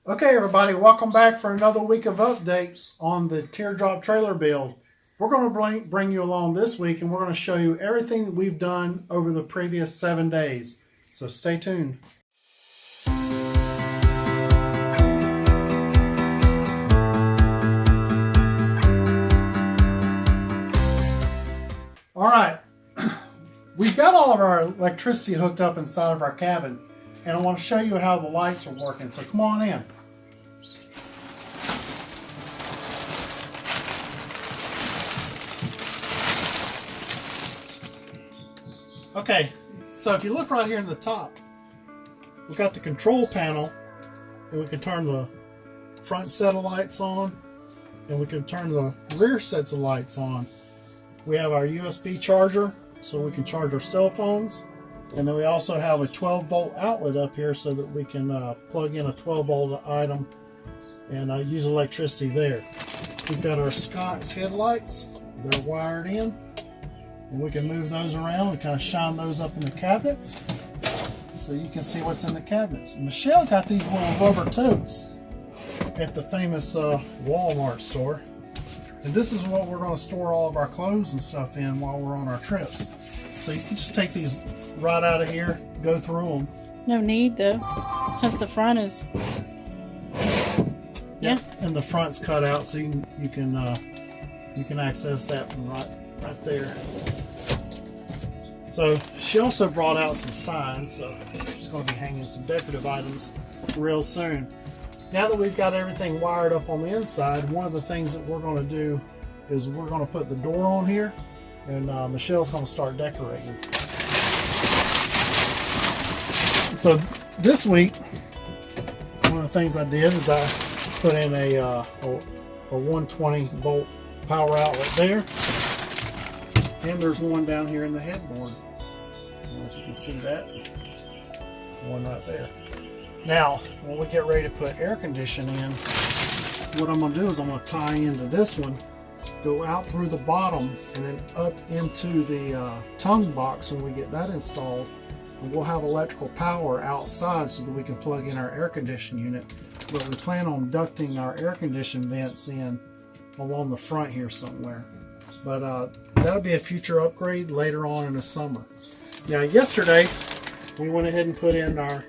Okay, everybody, welcome back for another week of updates on the Teardrop trailer build. We're going to bring you along this week, and we're going to show you everything that we've done over the previous 7 days. So stay tuned. All right, we've got all of our electricity hooked up inside of our cabin, and I want to show you how the lights are working. So come on in. Okay, so if you look right here in the top, we've got the control panel, and we can turn the front set of lights on, and we can turn the rear sets of lights on. We have our USB charger, so we can charge our cell phones, and then we also have a 12-volt outlet up here so that we can plug in a 12-volt item and use electricity there. We've got our Scott's headlights. They're wired in. And we can move those around and kind of shine those up in the cabinets so you can see what's in the cabinets. Michelle got these little rubber totes at the famous Walmart store. And this is what we're going to store all of our clothes and stuff in while we're on our trips. So you can just take these right out of here, go through them. No need though, since the front is... Yeah. And the front's cut out so you can access that from right there. So she also brought out some signs, so she's going to be hanging some decorative items real soon. Now that we've got everything wired up on the inside, one of the things that we're going to do is we're going to put the door on here, and Michelle's going to start decorating. So this week, one of the things I did is I put in a 120 volt power outlet there. And there's one down here in the headboard. I don't know if you can see that. One right there. Now, when we get ready to put air conditioning in, what I'm going to do is I'm going to tie into this one, go out through the bottom, and then up into the tongue box when we get that installed. And we'll have electrical power outside so that we can plug in our air conditioning unit. But we plan on ducting our air conditioning vents in along the front here somewhere. But that'll be a future upgrade later on in the summer. Now yesterday we went ahead and put in our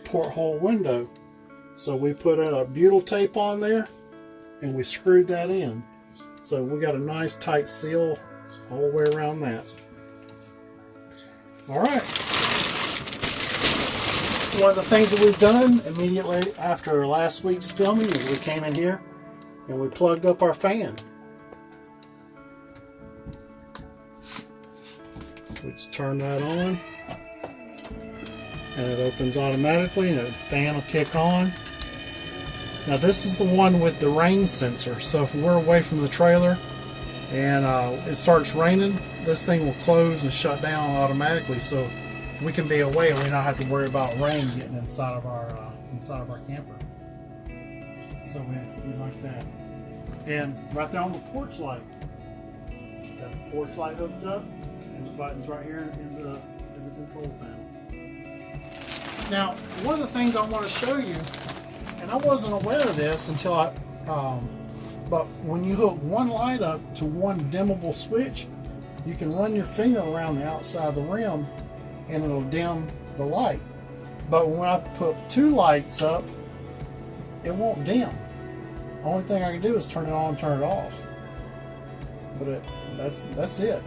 porthole window. So we put a butyl tape on there and we screwed that in. So we got a nice tight seal all the way around that. Alright. One of the things that we've done immediately after last week's filming is we came in here and we plugged up our fan. We just turn that on and it opens automatically and the fan will kick on. Now this is the one with the rain sensor, so if we're away from the trailer and it starts raining, this thing will close and shut down automatically so we can be away and we don't have to worry about rain getting inside of our camper. So we like that. And right there on the porch light, got the porch light hooked up. And the button's right here in the control panel. Now, one of the things I want to show you, and I wasn't aware of this until but when you hook one light up to one dimmable switch, you can run your finger around the outside of the rim and it'll dim the light. But when I put two lights up, it won't dim. The only thing I can do is turn it on and turn it off. But that's it.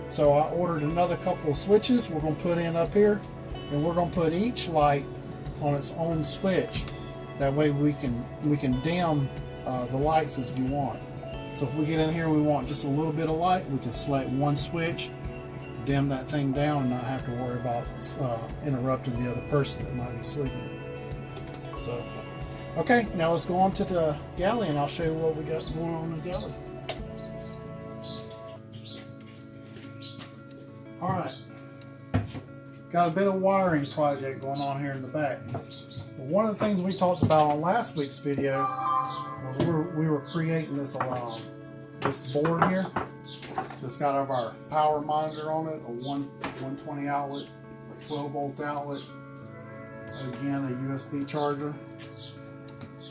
So I ordered another couple of switches we're going to put in up here, and we're going to put each light on its own switch. That way we can dim the lights as we want. So if we get in here and we want just a little bit of light, we can select one switch, dim that thing down, and not have to worry about interrupting the other person that might be sleeping. So, okay, now let's go on to the galley and I'll show you what we got going on in the galley. Alright, got a bit of wiring project going on here in the back. But one of the things we talked about on last week's video was we were creating this board here that's got our power monitor on it, a 120 outlet, a 12 volt outlet, again a USB charger,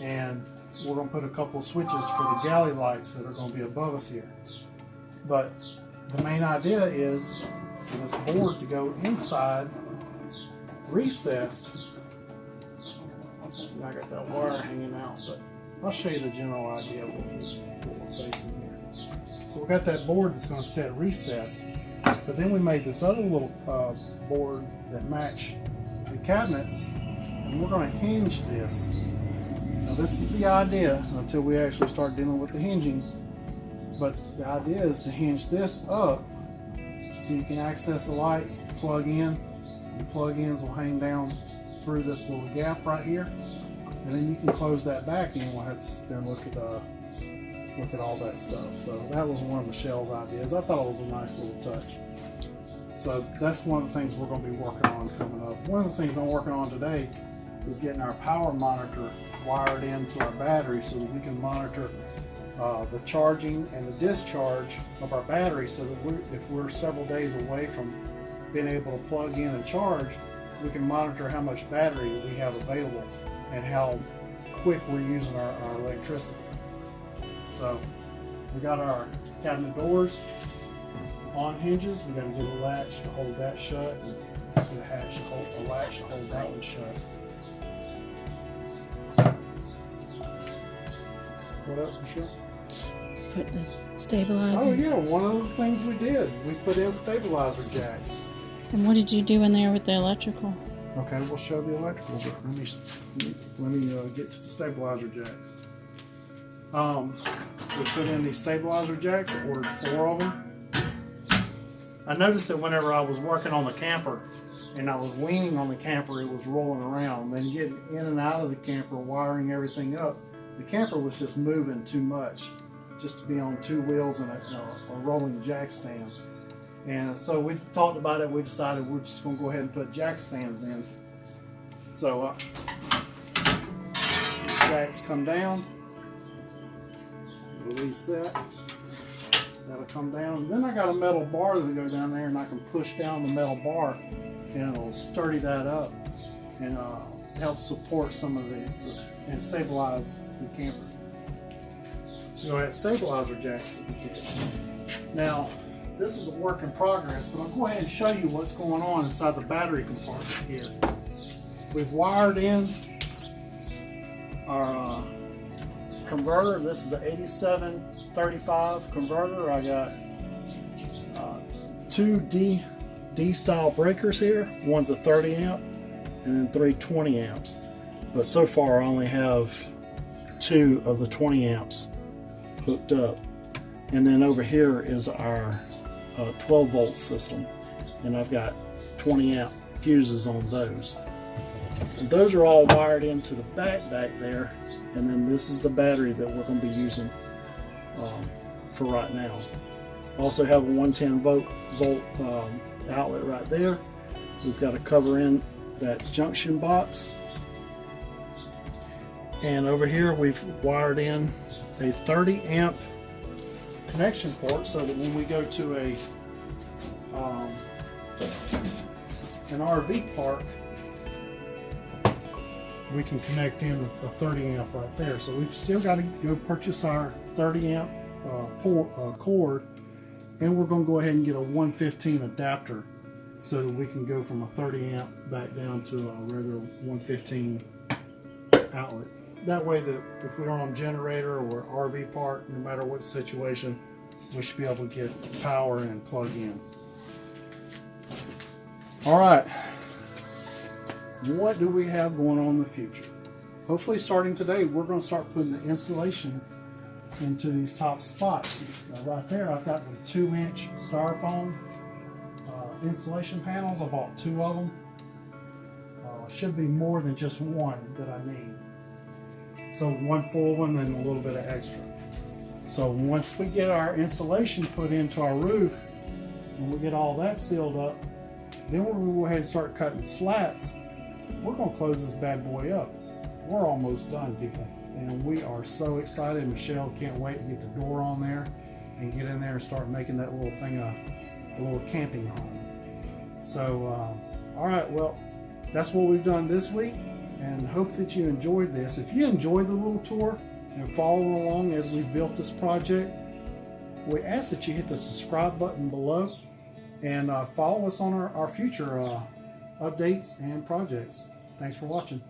and we're going to put a couple of switches for the galley lights that are going to be above us here. But the main idea is for this board to go inside, recessed. I got that wire hanging out, but I'll show you the general idea of what we're facing here. So we got that board that's going to set recessed, but then we made this other little board that match the cabinets, and we're going to hinge this. Now this is the idea until we actually start dealing with the hinging, but the idea is to hinge this up so you can access the lights, plug in. The plug-ins will hang down through this little gap right here, and then you can close that back and we'll have to sit there and look at all that stuff. So that was one of Michelle's ideas. I thought it was a nice little touch. So that's one of the things we're going to be working on coming up. One of the things I'm working on today is getting our power monitor wired into our battery so that we can monitor the charging and the discharge of our battery, so that if we're several days away from being able to plug in and charge, we can monitor how much battery we have available and how quick we're using our electricity. So we got our cabinet doors on hinges. We got to get a latch to hold that shut, and get a latch to hold that one shut. What else, Michelle? Put the stabilizer. Oh yeah, one of the things we did, we put in stabilizer jacks. And what did you do in there with the electrical? Okay, we'll show the electrical, but let me get to the stabilizer jacks. We put in these stabilizer jacks, ordered 4 of them. I noticed that whenever I was working on the camper and I was leaning on the camper, it was rolling around. Then getting in and out of the camper, wiring everything up, the camper was just moving too much, just to be on 2 wheels and a rolling jack stand. And so we talked about it. We decided we're just going to go ahead and put jack stands in. So jacks come down, release that, that'll come down. And then I got a metal bar that'll go down there, and I can push down the metal bar and it'll sturdy that up and help support some of this and stabilize the camper. So we have stabilizer jacks that we get. Now, this is a work in progress, but I'll go ahead and show you what's going on inside the battery compartment here. We've wired in our converter. This is an 8735 converter. I got 2 D style breakers here. One's a 30 amp and then 3 20 amps. But so far I only have 2 of the 20 amps hooked up. And then over here is our 12 volt system, and I've got 20 amp fuses on those. And those are all wired into the back there, and then this is the battery that we're going to be using for right now. Also have a 110 volt outlet right there. We've got to cover in that junction box, and over here we've wired in a 30 amp connection port so that when we go to an RV park, we can connect in a 30 amp right there. So we've still got to go purchase our 30 amp cord, and we're going to go ahead and get a 115 adapter so that we can go from a 30 amp back down to a regular 115 outlet. That way that if we're on a generator or RV park, no matter what situation, we should be able to get power and plug in. All right, what do we have going on in the future? Hopefully starting today, we're going to start putting the insulation into these top spots. Right there, I've got the 2-inch styrofoam insulation panels. I bought 2 of them. Should be more than just one that I need. So 1 full one and a little bit of extra. So once we get our insulation put into our roof and we get all that sealed up, then we're going to go ahead and start cutting slats. We're going to close this bad boy up. We're almost done, people, and we are so excited. Michelle can't wait to get the door on there and get in there and start making that little thing a little camping home. So all right, well, that's what we've done this week, and hope that you enjoyed this. If you enjoyed the little tour and follow along as we've built this project, we ask that you hit the subscribe button below and follow us on our future updates and projects. Thanks for watching.